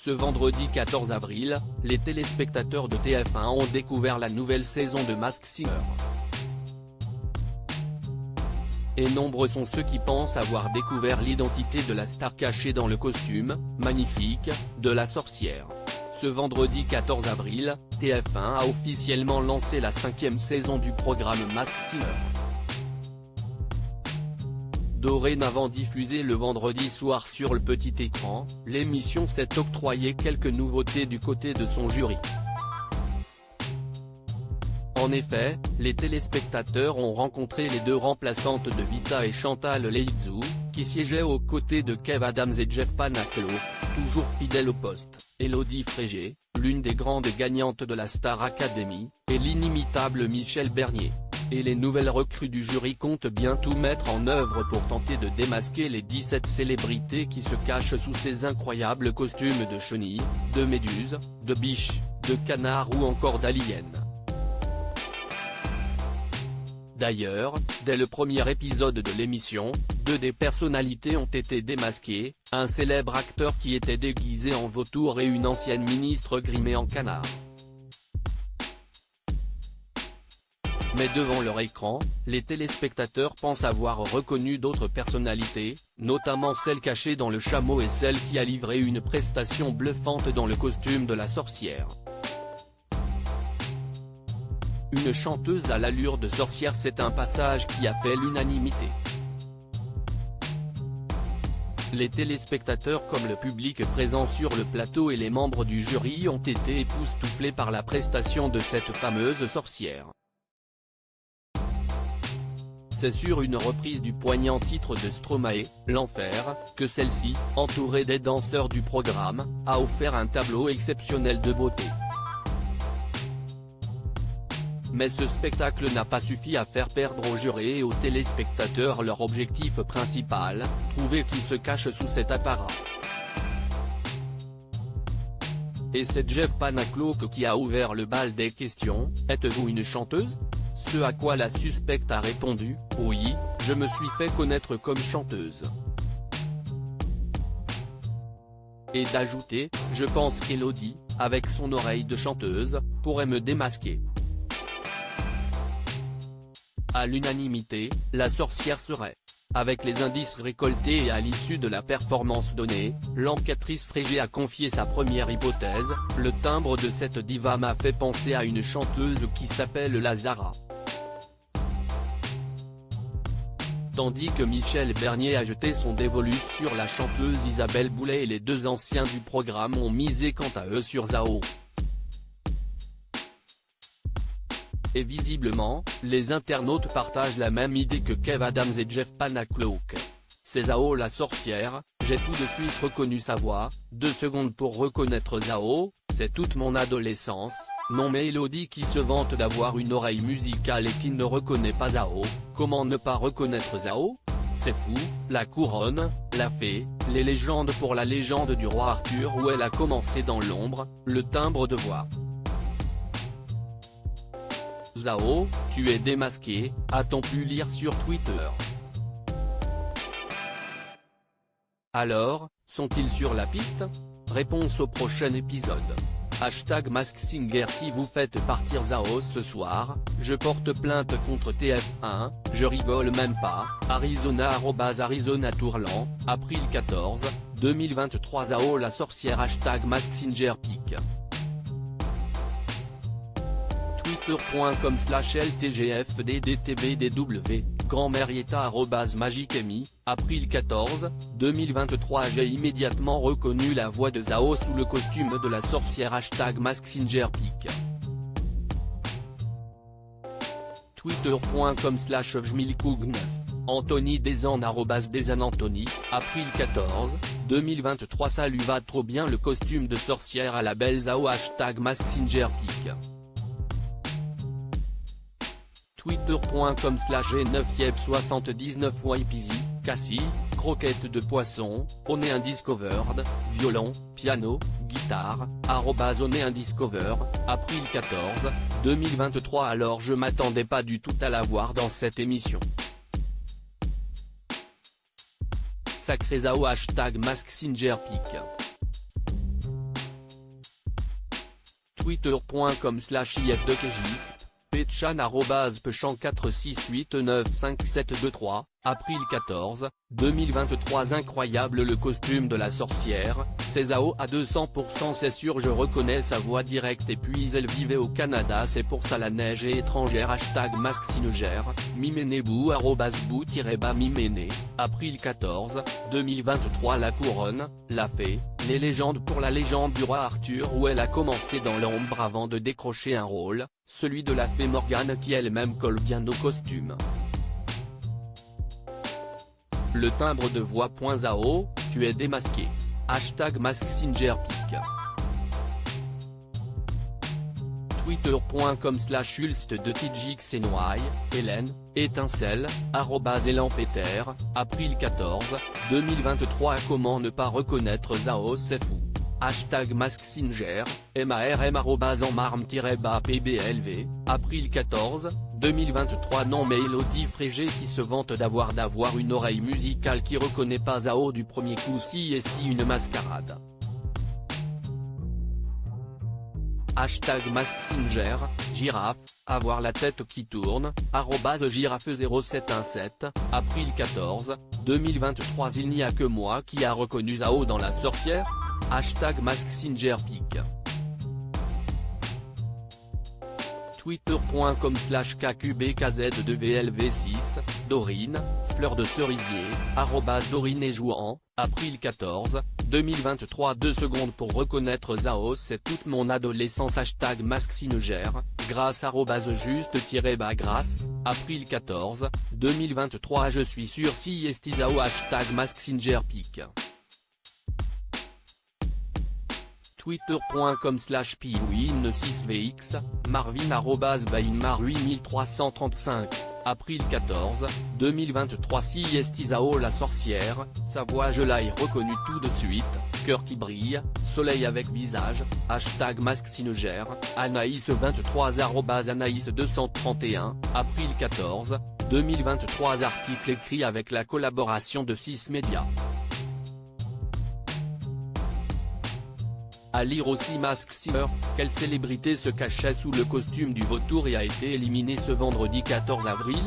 Ce vendredi 14 avril, les téléspectateurs de TF1 ont découvert la nouvelle saison de Masked Singer. Et nombreux sont ceux qui pensent avoir découvert l'identité de la star cachée dans le costume, magnifique, de la sorcière. Ce vendredi 14 avril, TF1 a officiellement lancé la 5e saison du programme Masked Singer. Dorénavant diffusée le vendredi soir sur le petit écran, l'émission s'est octroyée quelques nouveautés du côté de son jury. En effet, les téléspectateurs ont rencontré les deux remplaçantes de Vita et Chantal Leizou, qui siégeaient aux côtés de Kev Adams et Jeff Panaclock, toujours fidèles au poste, Élodie Frégé, l'une des grandes gagnantes de la Star Academy, et l'inimitable Michel Bernier. Et les nouvelles recrues du jury comptent bien tout mettre en œuvre pour tenter de démasquer les 17 célébrités qui se cachent sous ces incroyables costumes de chenilles, de méduses, de biches, de canards ou encore d'aliens. D'ailleurs, dès le premier épisode de l'émission, deux des personnalités ont été démasquées, un célèbre acteur qui était déguisé en vautour et une ancienne ministre grimée en canard. Mais devant leur écran, les téléspectateurs pensent avoir reconnu d'autres personnalités, notamment celle cachée dans le chameau et celle qui a livré une prestation bluffante dans le costume de la sorcière. Une chanteuse à l'allure de sorcière, c'est un passage qui a fait l'unanimité. Les téléspectateurs comme le public présent sur le plateau et les membres du jury ont été époustouflés par la prestation de cette fameuse sorcière. C'est sur une reprise du poignant titre de Stromae, L'Enfer, que celle-ci, entourée des danseurs du programme, a offert un tableau exceptionnel de beauté. Mais ce spectacle n'a pas suffi à faire perdre aux jurés et aux téléspectateurs leur objectif principal, trouver qui se cache sous cet apparat. Et c'est Jeff Panaclock qui a ouvert le bal des questions, « Êtes-vous une chanteuse ?» Ce à quoi la suspecte a répondu, « Oui, je me suis fait connaître comme chanteuse. » Et d'ajouter, « Je pense qu'Élodie, avec son oreille de chanteuse, pourrait me démasquer. » À l'unanimité, la sorcière serait. Avec les indices récoltés et à l'issue de la performance donnée, l'enquêtrice Frégé a confié sa première hypothèse, « Le timbre de cette diva m'a fait penser à une chanteuse qui s'appelle Lazara. » Tandis que Michel Bernier a jeté son dévolu sur la chanteuse Isabelle Boulay et les deux anciens du programme ont misé quant à eux sur Zao. Et visiblement, les internautes partagent la même idée que Kev Adams et Jeff Panaclock. C'est Zao la sorcière, j'ai tout de suite reconnu sa voix, 2 secondes pour reconnaître Zao, c'est toute mon adolescence. Non mais Élodie qui se vante d'avoir une oreille musicale et qui ne reconnaît pas Zao, comment ne pas reconnaître Zao? C'est fou, la couronne, la fée, les légendes pour la légende du roi Arthur où elle a commencé dans l'ombre, le timbre de voix. Zao, tu es démasqué, a-t-on pu lire sur Twitter. Alors, sont-ils sur la piste? Réponse au prochain épisode. #Masked Singer. Si vous faites partir Zao ce soir, je porte plainte contre TF1, je rigole même pas. Arizona @Arizona Tourlan, avril 14, 2023. Zao la sorcière. #Masked Singer pic. Twitter.com/LTGFDDTBDW, Grand-Mérieta @Magicemi, avril 14, 2023. J'ai immédiatement reconnu la voix de Zao sous le costume de la sorcière. #Masked Singer pic. Twitter.com/Vjmilkoug9, Anthony Desan @DesanAnthony, avril 14, 2023. Salut, va trop bien le costume de sorcière à la belle Zao. #Masked Singer pic. Twitter.com/G9Yep79YPZ, Cassie, croquettes de poisson, Onéindiscovered, violon, piano, guitare, @Onéindiscover, avril 14, 2023. Alors je m'attendais pas du tout à la voir dans cette émission. Sacré Zao. #Masked Singer pic. Twitter.com/ifdekegis, Petchan @pechan4689572 April 14, 2023. Incroyable le costume de la sorcière, c'est Zao à 200%, c'est sûr, je reconnais sa voix directe et puis elle vivait au Canada, c'est pour ça la neige est étrangère. #MaskSinegère, Mimenebou @bou-bas Mimene, April 14, 2023. La couronne, la fée, les légendes. Pour la légende du roi Arthur, où elle a commencé dans l'ombre avant de décrocher un rôle, celui de la fée Morgane, qui elle-même colle bien au costume. Le timbre de voix. Zao, tu es démasqué. #MaskSingerPic. Twitter.com/Ulst de TJXNY, Hélène, étincelle, @ElanPeter, April 14, 2023. Comment ne pas reconnaître Zao, c'est fou. #MaskSinger, MARM @enmarme-PBLV, April 14, 2023. Non mais Elodie Frégé qui se vante d'avoir une oreille musicale qui reconnaît pas Zao du premier coup. Si est une mascarade. #MaskSinger, girafe, avoir la tête qui tourne, @girafe0717, April 14, 2023. Il n'y a que moi qui a reconnu Zao dans la sorcière. #MaskSingerPic. Twitter.com/KQBKZ2VLV6, Dorine, fleur de cerisier, Dorine et jouant, April 14, 2023. 2 secondes pour reconnaître Zao, c'est toute mon adolescence. #MaskSinger, grâce @juste-grâce, April 14, 2023. Je suis sûr si est Zao. #MaskSingerPic. Twitter.com/Piwin6VX, Marvin @Bainmar8335, April 14, 2023. Si est Zao la sorcière, sa voix je l'ai reconnue tout de suite, cœur qui brille, soleil avec visage, #MaskSinger, Anaïs23 @Anaïs231, April 14, 2023. Article écrit avec la collaboration de 6 médias. À lire aussi. MaskSinger, quelle célébrité se cachait sous le costume du vautour et a été éliminée ce vendredi 14 avril ?